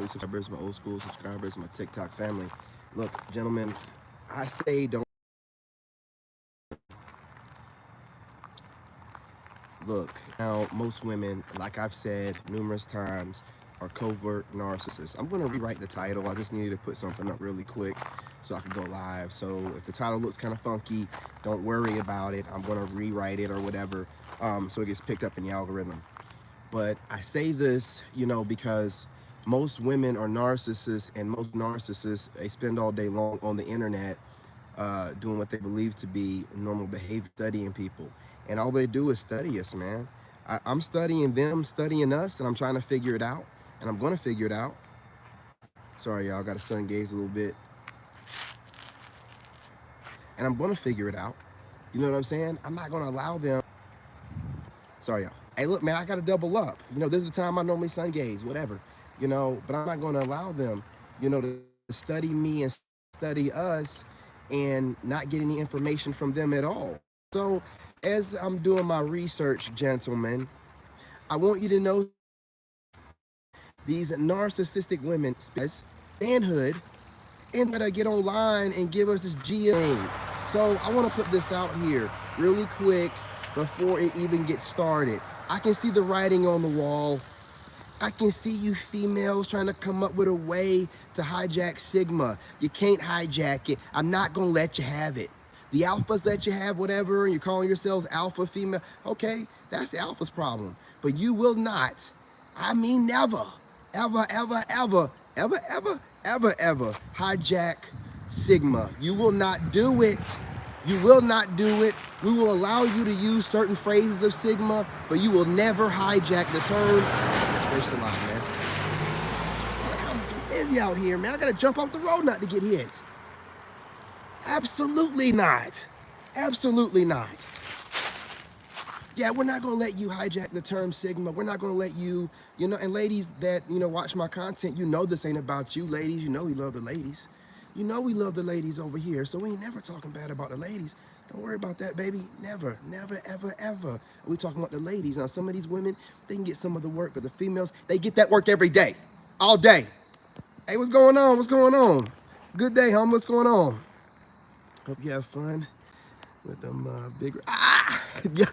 new subscribers, my old school subscribers, my TikTok family. Look, gentlemen, I say don't. Look, now most women, like I've said numerous times, are covert narcissists. I'm going to rewrite the title. I just needed to put something up really quick so I could go live. So if the title looks kind of funky, don't worry about it. I'm going to rewrite it or whatever, so it gets picked up in the algorithm. But I say this, you know, because most women are narcissists, and most narcissists, they spend all day long on the internet doing what they believe to be normal behavior, studying people. And all they do is study us, man. I'm studying them, studying us, and I'm trying to figure it out. And I'm going to figure it out. Sorry, y'all, got to sun gaze a little bit. And I'm going to figure it out. You know what I'm saying? I'm not going to allow them. Sorry, y'all. Hey, look, man, I got to double up. You know, this is the time I normally sun gaze, whatever. You know, but I'm not going to allow them, you know, to study me and study us and not get any information from them at all. So as I'm doing my research, gentlemen, I want you to know these narcissistic women, manhood, and gotta get online and give us this GM. So I want to put this out here really quick before it even gets started. I can see the writing on the wall. I can see you females trying to come up with a way to hijack Sigma. You can't hijack it. I'm not gonna let you have it. The alphas let you have whatever, and you're calling yourselves alpha female. Okay, that's the alpha's problem. But you will not, I mean never, ever, ever, ever, ever, ever, ever, ever hijack Sigma. You will not do it. You will not do it. We will allow you to use certain phrases of Sigma, but you will never hijack the term. There's a lot, man. I'm so busy out here, man. I gotta jump off the road not to get hit. Absolutely not. Absolutely not. Yeah, we're not gonna let you hijack the term Sigma. We're not gonna let you, you know, and ladies that, you know, watch my content, you know this ain't about you. Ladies, you know we love the ladies. You know we love the ladies over here, so we ain't never talking bad about the ladies. Don't worry about that, baby. Never, never, ever, ever. We talking about the ladies. Now, some of these women, they can get some of the work, but the females, they get that work every day, all day. Hey, what's going on? What's going on? Good day, home. What's going on? Hope you have fun with them big. Yeah.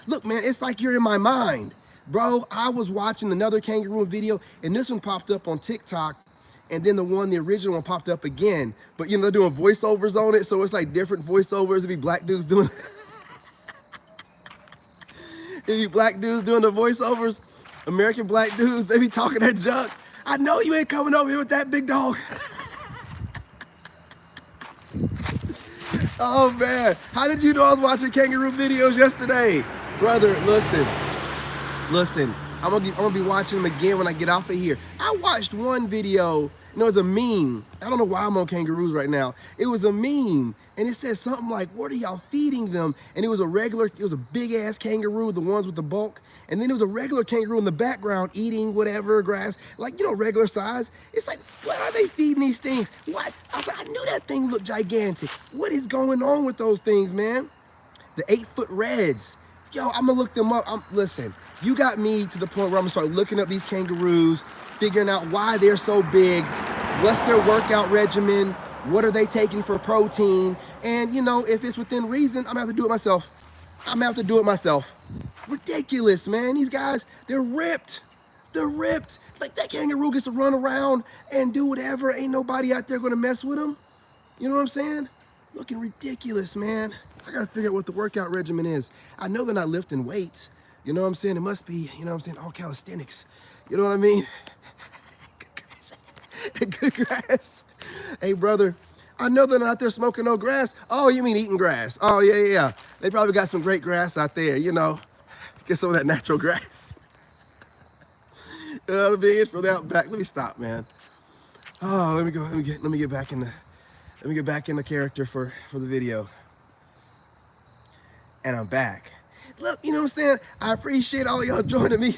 Look, man, it's like you're in my mind. Bro, I was watching another kangaroo video, and this one popped up on TikTok. And then the original one popped up again. But, you know, they're doing voiceovers on it, so it's like different voiceovers. It'd be black dudes doing it'd be black dudes doing the voiceovers. American black dudes, they be talking that junk. I know you ain't coming over here with that big dog. Oh, man. How did you know I was watching kangaroo videos yesterday? Brother, listen. I'm gonna be watching them again when I get off of here. I watched one video, you know, it's a meme. I don't know why I'm on kangaroos right now. It was a meme, and it said something like, what are y'all feeding them? And it was a big ass kangaroo, the ones with the bulk. And then it was a regular kangaroo in the background eating whatever grass, like, you know, regular size. It's like, what are they feeding these things? What? I was like, I knew that thing looked gigantic. What is going on with those things, man? The 8-foot reds. Yo, I'm gonna look them up. Listen, you got me to the point where I'm gonna start looking up these kangaroos, figuring out why they're so big, what's their workout regimen, what are they taking for protein, and, you know, if it's within reason, I'm gonna have to do it myself. Ridiculous, man. These guys, they're ripped. Like, that kangaroo gets to run around and do whatever. Ain't nobody out there gonna mess with him. You know what I'm saying? Looking ridiculous, man. I gotta figure out what the workout regimen is. I know they're not lifting weights. You know what I'm saying? It must be, you know what I'm saying, all calisthenics. You know what I mean? Good grass. Hey, brother, I know they're not out there smoking no grass. Oh, you mean eating grass? Oh, yeah. They probably got some great grass out there, you know. Get some of that natural grass. You know what I mean? From the out back. Let me stop, man. Oh, let me get back in the character for the video. And I'm back. Look, you know what I'm saying? I appreciate all y'all joining me.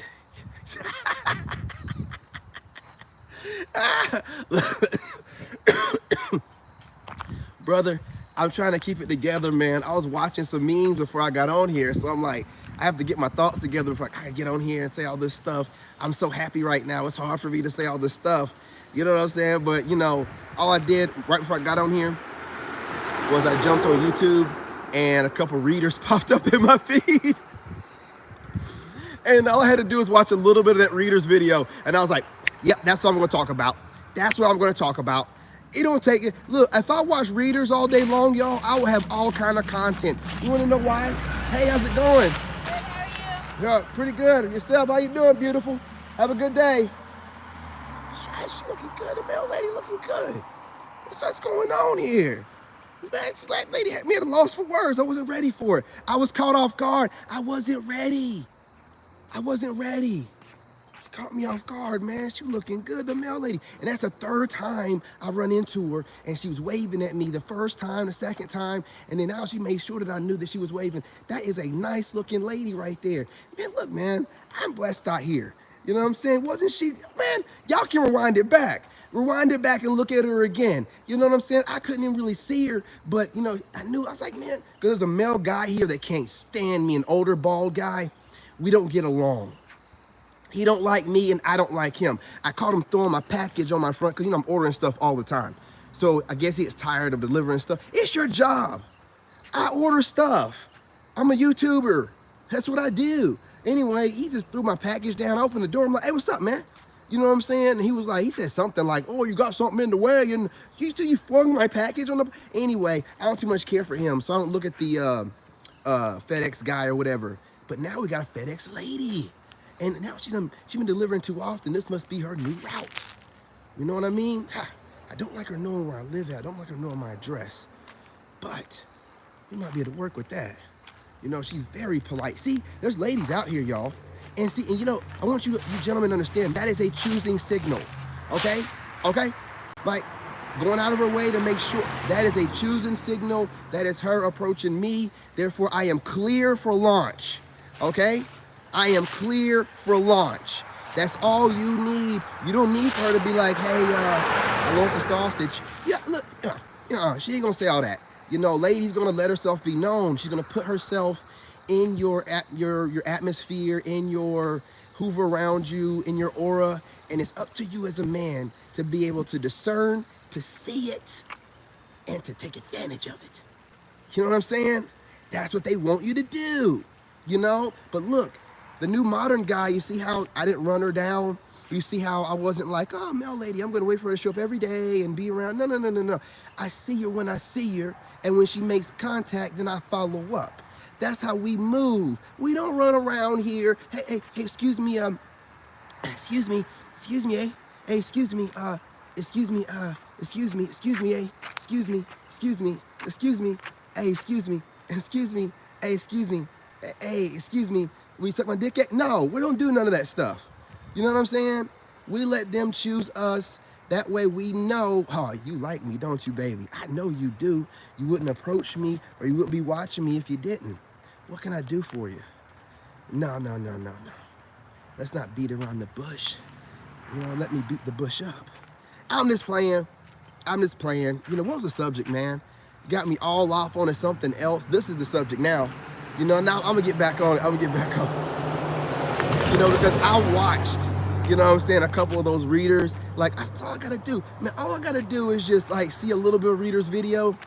Brother, I'm trying to keep it together, man. I was watching some memes before I got on here, so I'm like, I have to get my thoughts together before I get on here and say all this stuff. I'm so happy right now. It's hard for me to say all this stuff. You know what I'm saying? But, you know, all I did right before I got on here was I jumped on YouTube and a couple readers popped up in my feed. And all I had to do was watch a little bit of that reader's video. And I was like, yep, that's what I'm going to talk about. That's what I'm going to talk about. It don't take it. Look, if I watch readers all day long, y'all, I will have all kind of content. You want to know why? Hey, how's it going? Good, how are you? Yeah, pretty good. Yourself, how you doing, beautiful? Have a good day. She looking good. The mail lady looking good. What's going on here? That lady had me at a loss for words. I wasn't ready for it. I was caught off guard. I wasn't ready. She caught me off guard, man. She was looking good, the mail lady. And that's the third time I run into her, and she was waving at me the first time, the second time, and then now she made sure that I knew that she was waving. That is a nice looking lady right there. Man, look, man, I'm blessed out here. You know what I'm saying? Wasn't she, man, y'all can rewind it back. Rewind it back and look at her again. You know what I'm saying? I couldn't even really see her, but you know, I was like, man, because there's a male guy here that can't stand me, an older bald guy. We don't get along. He don't like me and I don't like him. I caught him throwing my package on my front because, you know, I'm ordering stuff all the time. So I guess he gets tired of delivering stuff. It's your job. I order stuff. I'm a YouTuber. That's what I do. Anyway, he just threw my package down, opened the door. I'm like, hey, what's up, man? You know what I'm saying? And he was like, he said something like, oh, you got something in the way, and you flung my package on the... Anyway, I don't too much care for him, so I don't look at the FedEx guy or whatever. But now we got a FedEx lady. And now she's been delivering too often. This must be her new route. You know what I mean? I don't like her knowing where I live at. I don't like her knowing my address. But we might be able to work with that. You know, she's very polite. See, there's ladies out here, y'all. And see, and you know, I want you gentlemen to understand that is a choosing signal. Okay? Okay? Like, going out of her way to make sure that is a choosing signal. That is her approaching me. Therefore, I am clear for launch. Okay? I am clear for launch. That's all you need. You don't need for her to be like, hey, I want the sausage. Yeah, look, she ain't gonna say all that. You know, lady's gonna let herself be known. She's gonna put herself in your atmosphere, in your hoover around you, in your aura, and it's up to you as a man to be able to discern, to see it, and to take advantage of it. You know what I'm saying? That's what they want you to do, you know? But look, the new modern guy, you see how I didn't run her down? You see how I wasn't like, oh, mail lady, I'm gonna wait for her to show up every day and be around. No. I see her when I see her, and when she makes contact, then I follow up. That's how we move. We don't run around here. Hey, excuse me, hey, hey, excuse me, hey, excuse me, hey, excuse me, hey, excuse me, will you suck my dick at? No, we don't do none of that stuff. You know what I'm saying? We let them choose us. That way we know, oh, you like me, don't you, baby? I know you do. You wouldn't approach me or you wouldn't be watching me if you didn't. What can I do for you? No. Let's not beat around the bush. You know, let me beat the bush up. I'm just playing. You know, what was the subject, man? You got me all off on something else. This is the subject now. You know, now I'm gonna get back on it. You know, because I watched, you know what I'm saying, a couple of those readers. Like, that's all I gotta do. Man, all I gotta do is just like see a little bit of readers video.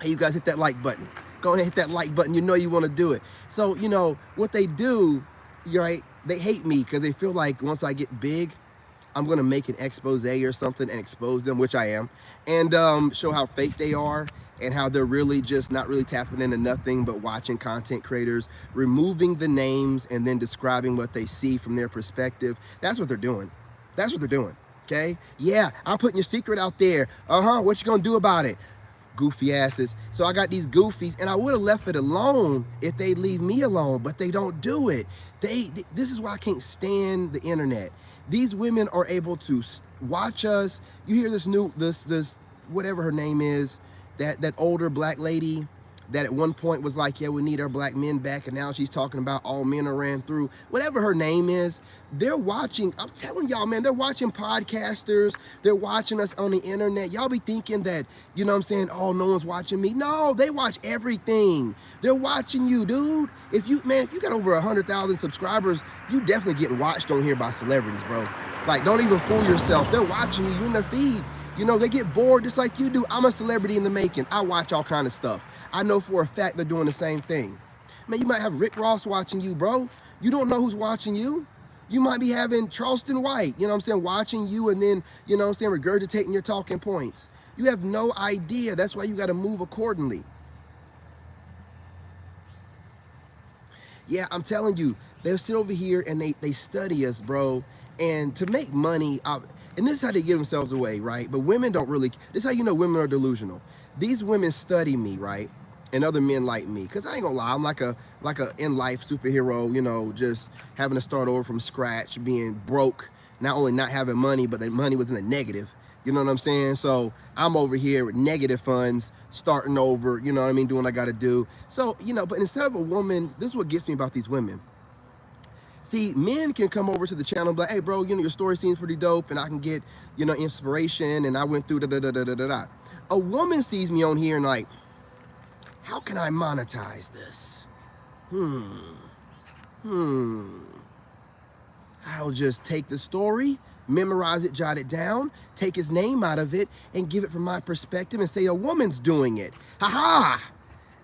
Hey, you guys hit that like button. Go ahead and hit that like button. You know you wanna do it. So, you know, what they do, right, they hate me because they feel like once I get big, I'm gonna make an expose or something and expose them, which I am, and show how fake they are and how they're really just not really tapping into nothing but watching content creators, removing the names and then describing what they see from their perspective. That's what they're doing. Okay? Yeah, I'm putting your secret out there. What you gonna do about it? Goofy asses. So I got these goofies, and I would have left it alone if they leave me alone, but they don't do it. This is why I can't stand the internet. These women are able to watch us. You hear this whatever her name is, that older black lady that at one point was like, yeah, we need our black men back, and now she's talking about all men are ran through. Whatever her name is, they're watching, I'm telling y'all, man, they're watching podcasters, they're watching us on the internet. Y'all be thinking that, you know what I'm saying, oh, no one's watching me. No, they watch everything. They're watching you, dude. If you got over 100,000 subscribers, you definitely getting watched on here by celebrities, bro. Like, don't even fool yourself. They're watching you. You're in their feed. You know, they get bored just like you do. I'm a celebrity in the making. I watch all kind of stuff. I know for a fact they're doing the same thing. Man, you might have Rick Ross watching you, bro. You don't know who's watching you. You might be having Charleston White, you know what I'm saying, watching you and then, you know what I'm saying, regurgitating your talking points. You have no idea. That's why you got to move accordingly. Yeah, I'm telling you, they'll sit over here and they study us, bro. And to make money, and this is how they give themselves away, right? But women don't really, this is how you know women are delusional. These women study me, right? And other men like me. Because I ain't gonna lie, I'm like a in-life superhero, you know, just having to start over from scratch, being broke, not only not having money, but the money was in the negative. You know what I'm saying? So I'm over here with negative funds, starting over, you know what I mean, doing what I gotta do. So, you know, but instead of a woman, this is what gets me about these women. See, men can come over to the channel and be like, hey, bro, you know, your story seems pretty dope, and I can get, you know, inspiration, and I went through da-da-da-da-da-da-da. A woman sees me on here and like, how can I monetize this? I'll just take the story, memorize it, jot it down, take his name out of it, and give it from my perspective and say a woman's doing it. Ha-ha!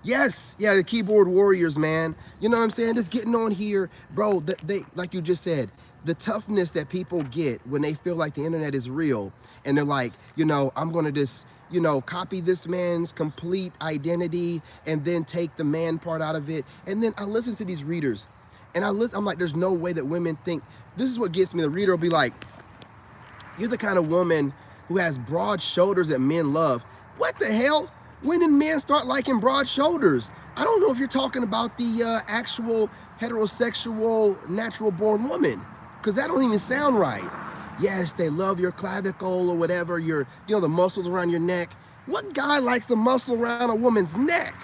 Yes, yeah, the keyboard warriors, man. You know what I'm saying? Just getting on here, bro, they, like you just said, the toughness that people get when they feel like the internet is real, and they're like, you know, I'm gonna just, you know, copy this man's complete identity and then take the man part out of it. And then I listen to these readers, and I'm like, there's no way that women think, this is what gets me. The reader will be like, you're the kind of woman who has broad shoulders that men love. What the hell? When did men start liking broad shoulders? I don't know if you're talking about the actual heterosexual natural born woman, because that don't even sound right. Yes, they love your clavicle or whatever, your, you know, the muscles around your neck. What guy likes the muscle around a woman's neck?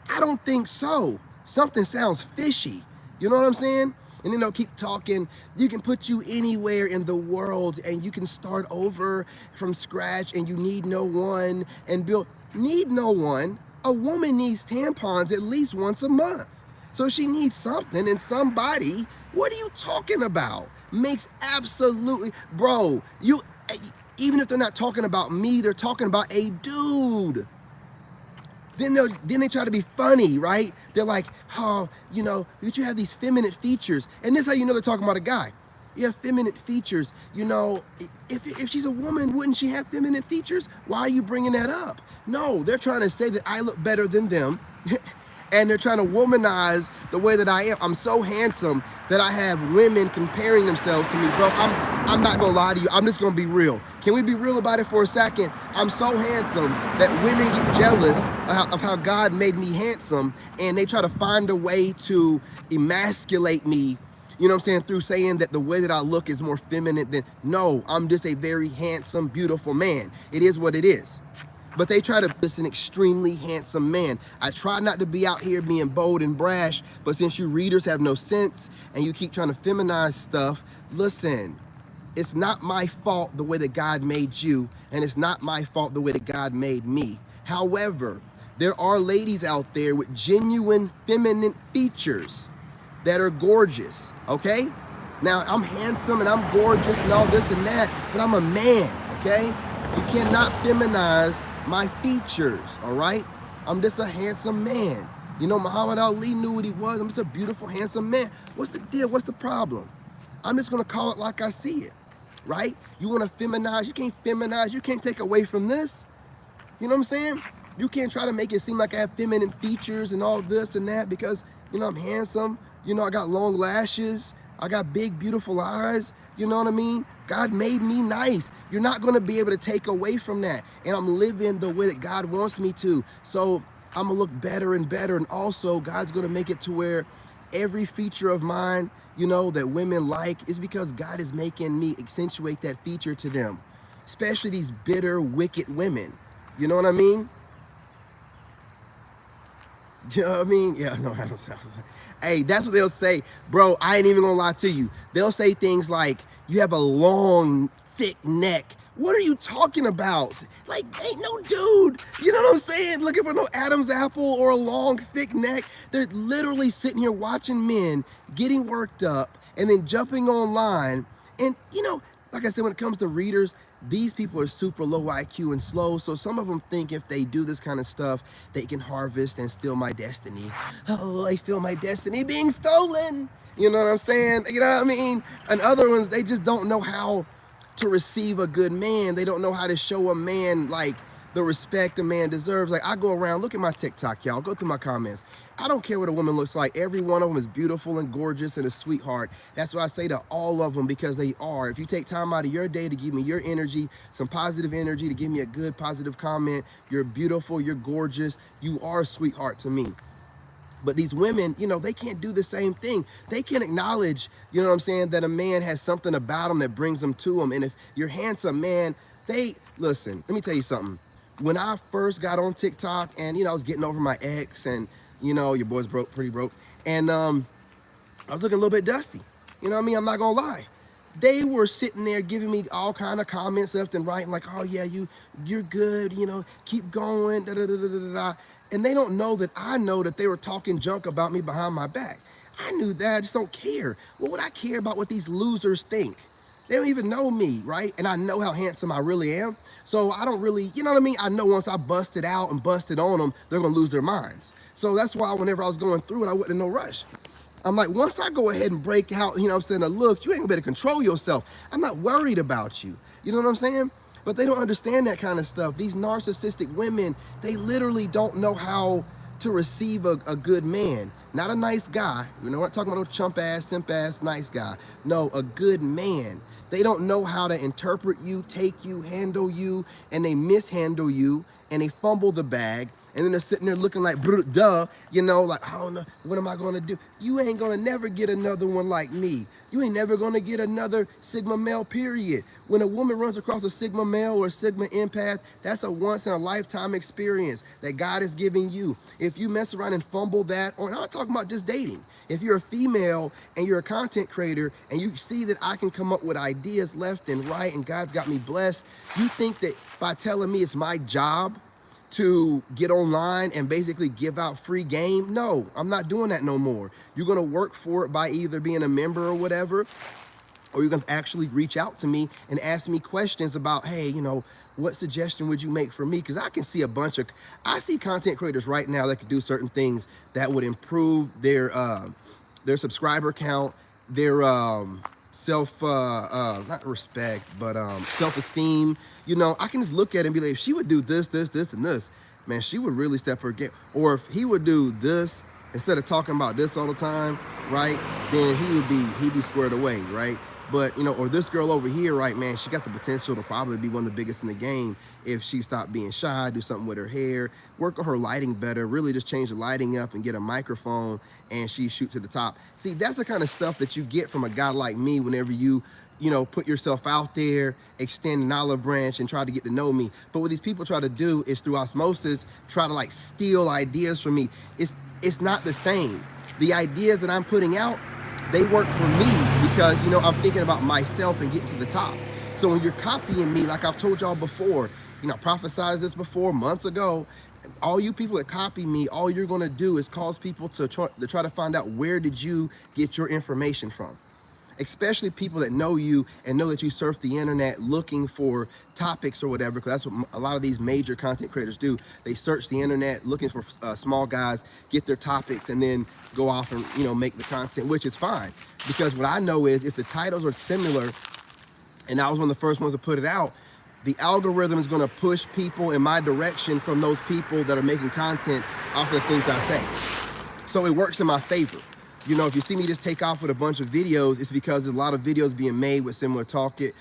I don't think so. Something sounds fishy. You know what I'm saying? And then they'll keep talking. You can put you anywhere in the world and you can start over from scratch and you need no one and build. Need no one. A woman needs tampons at least once a month. So she needs something and somebody. What are you talking about? Makes absolutely, bro, you, even if they're not talking about me, they're talking about a dude. Then they try to be funny, right? They're like, oh, you know, but you have these feminine features. And this is how you know they're talking about a guy. You have feminine features. You know, if she's a woman, wouldn't she have feminine features? Why are you bringing that up? No, they're trying to say that I look better than them. And they're trying to womanize the way that I am. I'm so handsome that I have women comparing themselves to me, bro. I'm not gonna lie to you. I'm just gonna be real. Can we be real about it for a second? I'm so handsome that women get jealous of how God made me handsome, and they try to find a way to emasculate me, you know what I'm saying, through saying that the way that I look is more feminine than, no, I'm just a very handsome, beautiful man. It is what it is. But they try to put an extremely handsome man. I try not to be out here being bold and brash, but since you readers have no sense and you keep trying to feminize stuff, listen, it's not my fault the way that God made you, and it's not my fault the way that God made me. However, there are ladies out there with genuine feminine features that are gorgeous, okay? Now, I'm handsome and I'm gorgeous and all this and that, but I'm a man, okay? You cannot feminize my features, all right? I'm just a handsome man. You know, Muhammad Ali knew what he was. I'm just a beautiful, handsome man. What's the deal? What's the problem? I'm just gonna call it like I see it, right? You wanna feminize, you can't feminize, you can't take away from this. You know what I'm saying? You can't try to make it seem like I have feminine features and all this and that because, you know, I'm handsome. You know, I got long lashes. I got big, beautiful eyes. You know what I mean? God made me nice. You're not going to be able to take away from that. And I'm living the way that God wants me to. So I'm going to look better and better. And also, God's going to make it to where every feature of mine, you know, that women like is because God is making me accentuate that feature to them. Especially these bitter, wicked women. You know what I mean? You know what I mean? Yeah, no, Adam Sandler. Hey, that's what they'll say. Bro, I ain't even gonna lie to you. They'll say things like, you have a long, thick neck. What are you talking about? Like, ain't no dude. You know what I'm saying? Looking for no Adam's apple or a long, thick neck. They're literally sitting here watching men getting worked up and then jumping online. And, you know, like I said, when it comes to readers, these people are super low IQ and slow. So some of them think if they do this kind of stuff, they can harvest and steal my destiny. Oh, I feel my destiny being stolen. You know what I'm saying? You know what I mean? And other ones, they just don't know how to receive a good man. They don't know how to show a man like the respect a man deserves. Like, I go around, look at my TikTok, y'all. Go through my comments. I don't care what a woman looks like. Every one of them is beautiful and gorgeous and a sweetheart. That's what I say to all of them, because they are. If you take time out of your day to give me your energy, some positive energy, to give me a good positive comment, you're beautiful, you're gorgeous, you are a sweetheart to me. But these women, you know, they can't do the same thing. They can't acknowledge, you know what I'm saying, that a man has something about him that brings them to him. And if you're handsome, man, listen, let me tell you something. When I first got on TikTok and, you know, I was getting over my ex and, you know, your boy's pretty broke. And I was looking a little bit dusty. You know what I mean? I'm not gonna lie. They were sitting there giving me all kind of comments left and right, and like, oh yeah, you're good, you know, keep going, da da da da da da. And they don't know that I know that they were talking junk about me behind my back. I knew that. I just don't care. What would I care about what these losers think? They don't even know me, right? And I know how handsome I really am. So I don't really, you know what I mean? I know once I bust it out and bust it on them, they're gonna lose their minds. So that's why whenever I was going through it, I wasn't in no rush. I'm like, once I go ahead and break out, you know what I'm saying, a look, you ain't gonna be able to control yourself. I'm not worried about you. You know what I'm saying? But they don't understand that kind of stuff. These narcissistic women, they literally don't know how to receive a good man. Not a nice guy. You know, we're not talking about no chump ass, simp ass, nice guy. No, a good man. They don't know how to interpret you, take you, handle you, and they mishandle you, and they fumble the bag, and then they're sitting there looking like, duh, you know, like, I don't know, what am I gonna do? You ain't gonna never get another one like me. You ain't never gonna get another Sigma male, period. When a woman runs across a Sigma male or a Sigma empath, that's a once in a lifetime experience that God is giving you. If you mess around and fumble that, or I'm not talking about just dating. If you're a female and you're a content creator and you see that I can come up with ideas left and right and God's got me blessed, you think that by telling me it's my job to get online and basically give out free game? No, I'm not doing that no more. You're gonna work for it by either being a member or whatever, or you're gonna actually reach out to me and ask me questions about, hey, you know, what suggestion would you make for me? Because I can see I see content creators right now that could do certain things that would improve their subscriber count, their not respect, but self-esteem. You know, I can just look at it and be like, if she would do this, this, this, and this, man, she would really step her game. Or if he would do this instead of talking about this all the time, right? Then he'd be squared away, right? But, you know, or this girl over here, right, man, she got the potential to probably be one of the biggest in the game if she stopped being shy, do something with her hair, work on her lighting better, really just change the lighting up and get a microphone, and she shoot to the top. See, that's the kind of stuff that you get from a guy like me whenever you know, put yourself out there, extend an olive branch and try to get to know me. But what these people try to do is through osmosis, try to like steal ideas from me. It's not the same. The ideas that I'm putting out, they work for me because, you know, I'm thinking about myself and getting to the top. So when you're copying me, like I've told y'all before, you know, I prophesied this before months ago, all you people that copy me, all you're gonna do is cause people to try to find out where did you get your information from. Especially people that know you and know that you surf the internet looking for topics or whatever, because that's what a lot of these major content creators do. They search the internet looking for small guys, get their topics, and then go off and, you know, make the content, which is fine. Because what I know is if the titles are similar, and I was one of the first ones to put it out, the algorithm is going to push people in my direction from those people that are making content off of the things I say. So it works in my favor. You know, if you see me just take off with a bunch of videos, it's because there's a lot of videos being made with similar talking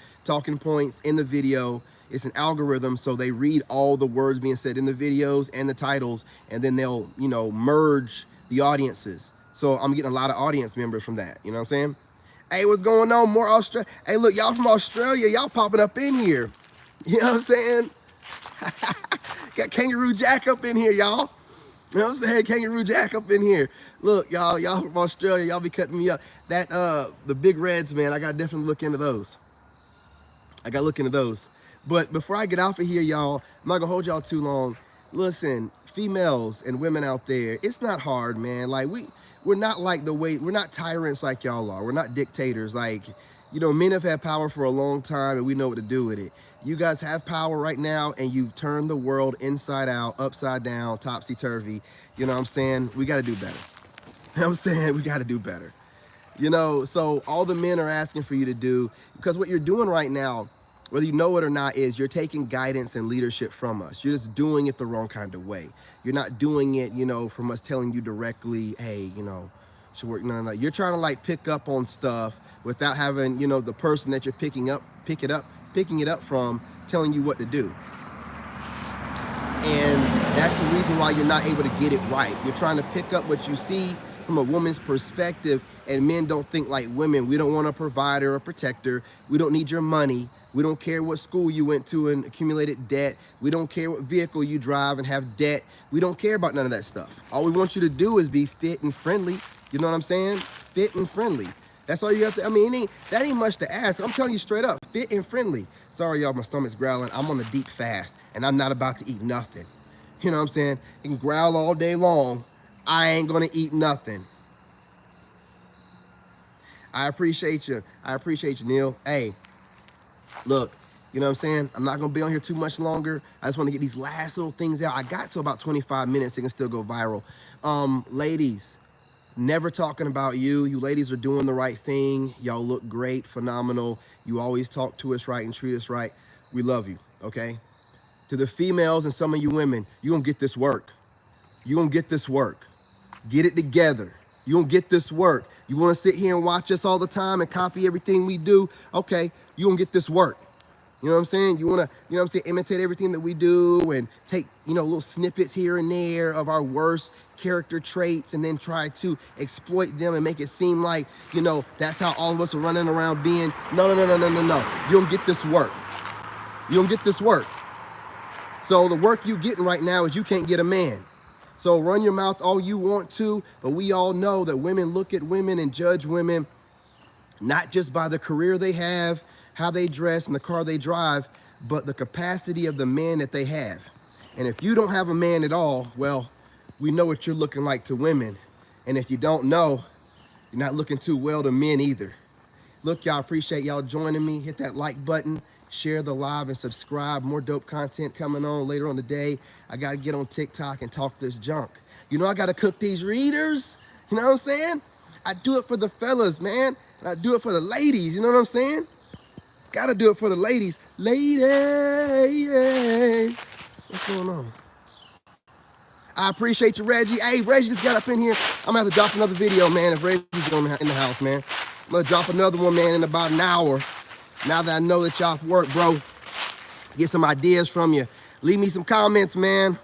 points in the video. It's an algorithm, so they read all the words being said in the videos and the titles, and then they'll, you know, merge the audiences. So I'm getting a lot of audience members from that. You know what I'm saying? Hey, what's going on? More Australia. Hey, look, y'all from Australia, y'all popping up in here. You know what I'm saying? Got Kangaroo Jack up in here, y'all. You know what I'm saying? Kangaroo Jack up in here. Look, y'all from Australia, y'all be cutting me up. That the big reds, man, I gotta definitely look into those. I gotta look into those. But before I get off of here, y'all, I'm not gonna hold y'all too long. Listen, females and women out there, it's not hard, man. Like we're not like we're not tyrants like y'all are. We're not dictators. Like, you know, men have had power for a long time and we know what to do with it. You guys have power right now and you've turned the world inside out, upside down, topsy-turvy. You know what I'm saying? We gotta do better. You know what I'm saying? We gotta do better. You know, so all the men are asking for you to do, because what you're doing right now, whether you know it or not, is you're taking guidance and leadership from us. You're just doing it the wrong kind of way. You're not doing it, you know, from us telling you directly, hey, you know, should work. No. You're trying to like pick up on stuff without having, you know, the person that you're picking it up from telling you what to do. And that's the reason why you're not able to get it right. You're trying to pick up what you see from a woman's perspective, and men don't think like women. We don't want a provider or protector. We don't need your money. We don't care what school you went to and accumulated debt. We don't care what vehicle you drive and have debt. We don't care about none of that stuff. All we want you to do is be fit and friendly. You know what I'm saying? Fit and friendly. That's all you have to, I mean, that ain't much to ask. I'm telling you straight up, fit and friendly. Sorry, y'all, my stomach's growling. I'm on a deep fast, and I'm not about to eat nothing. You know what I'm saying? You can growl all day long. I ain't gonna eat nothing. I appreciate you. I appreciate you, Neil. Hey, look, you know what I'm saying? I'm not gonna be on here too much longer. I just wanna get these last little things out. I got to about 25 minutes. It can still go viral. Ladies, never talking about you. You ladies are doing the right thing. Y'all look great, phenomenal. You always talk to us right and treat us right. We love you, okay? To the females and some of you women, you're gonna get this work. You're gonna get this work. Get it together. You're gonna get this work. You wanna sit here and watch us all the time and copy everything we do? Okay, you're gonna get this work. You know what I'm saying? You wanna, you know what I'm saying, imitate everything that we do and take, you know, little snippets here and there of our worst character traits and then try to exploit them and make it seem like, you know, that's how all of us are running around being. No. You don't get this work. You don't get this work. So the work you getting right now is you can't get a man. So run your mouth all you want to, but we all know that women look at women and judge women not just by the career they have, how they dress, and the car they drive, but the capacity of the man that they have. And if you don't have a man at all, well, we know what you're looking like to women. And if you don't know, you're not looking too well to men either. Look, y'all, appreciate y'all joining me. Hit that like button. Share the live and subscribe. More dope content coming on later on today. I got to get on TikTok and talk this junk. You know, I got to cook these readers. You know what I'm saying? I do it for the fellas, man. And I do it for the ladies. You know what I'm saying? Got to do it for the ladies. Ladies. What's going on? I appreciate you, Reggie. Hey, Reggie just got up in here. I'm going to have to drop another video, man, if Reggie's in the house, man. I'm going to drop another one, man, in about an hour. Now that I know that y'all work, bro, get some ideas from you. Leave me some comments, man.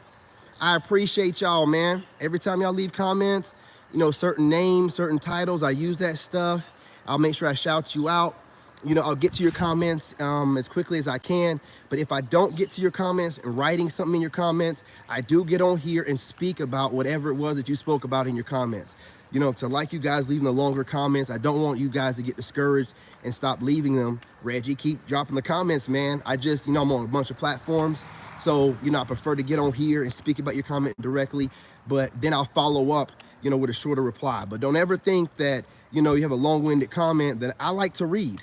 I appreciate y'all, man. Every time y'all leave comments, you know, certain names, certain titles, I use that stuff. I'll make sure I shout you out. You know, I'll get to your comments as quickly as I can. But if I don't get to your comments and writing something in your comments, I do get on here and speak about whatever it was that you spoke about in your comments. You know, to like you guys leaving the longer comments, I don't want you guys to get discouraged and stop leaving them. Reggie, keep dropping the comments, man. I just, you know, I'm on a bunch of platforms. So, you know, I prefer to get on here and speak about your comment directly, but then I'll follow up, you know, with a shorter reply. But don't ever think that, you know, you have a long-winded comment that I like to read.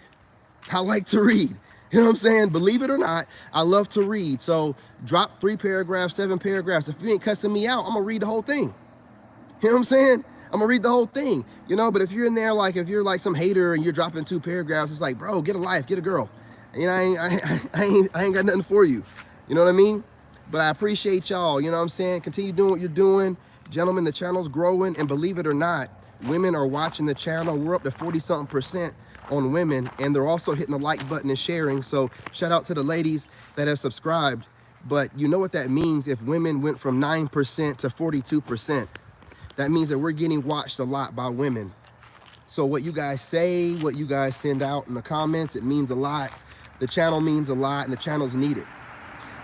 I like to read. You know what I'm saying? Believe it or not, I love to read. So drop 3 paragraphs, 7 paragraphs. If you ain't cussing me out, I'm gonna read the whole thing. You know what I'm saying? I'm gonna read the whole thing, you know, but if you're in there, like, if you're like some hater and you're dropping 2 paragraphs, it's like, bro, get a life, get a girl. You know, I ain't got nothing for you. You know what I mean? But I appreciate y'all, you know what I'm saying? Continue doing what you're doing. Gentlemen, the channel's growing, and believe it or not, women are watching the channel. We're up to 40-something% on women, and they're also hitting the like button and sharing. So shout out to the ladies that have subscribed. But you know what that means if women went from 9% to 42%. That means that we're getting watched a lot by women. So what you guys say, what you guys send out in the comments, it means a lot. The channel means a lot, and the channel's needed.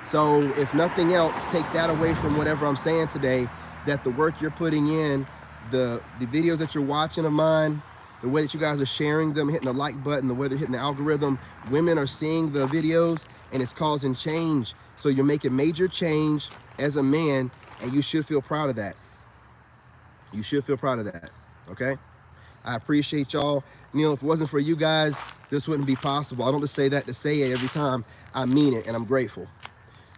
So if nothing else, take that away from whatever I'm saying today. that the work you're putting in, the videos that you're watching of mine, the way that you guys are sharing them, hitting the like button, the way they're hitting the algorithm, women are seeing the videos and it's causing change. So you're making major change as a man, and you should feel proud of that. You should feel proud of that, okay? I appreciate y'all. You know, if it wasn't for you guys, this wouldn't be possible. I don't just say that to say it every time. I mean it, and I'm grateful.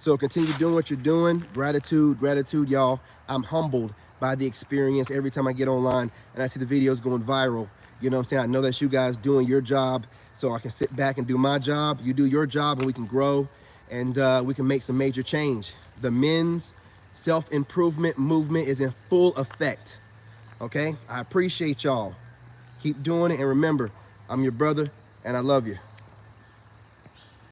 So continue doing what you're doing. Gratitude, gratitude, y'all. I'm humbled by the experience every time I get online and I see the videos going viral. You know what I'm saying? I know that's you guys doing your job, so I can sit back and do my job. You do your job, and we can grow, and we can make some major change. The men's self-improvement movement is in full effect, okay? I appreciate y'all. Keep doing it, and remember, I'm your brother, and I love you.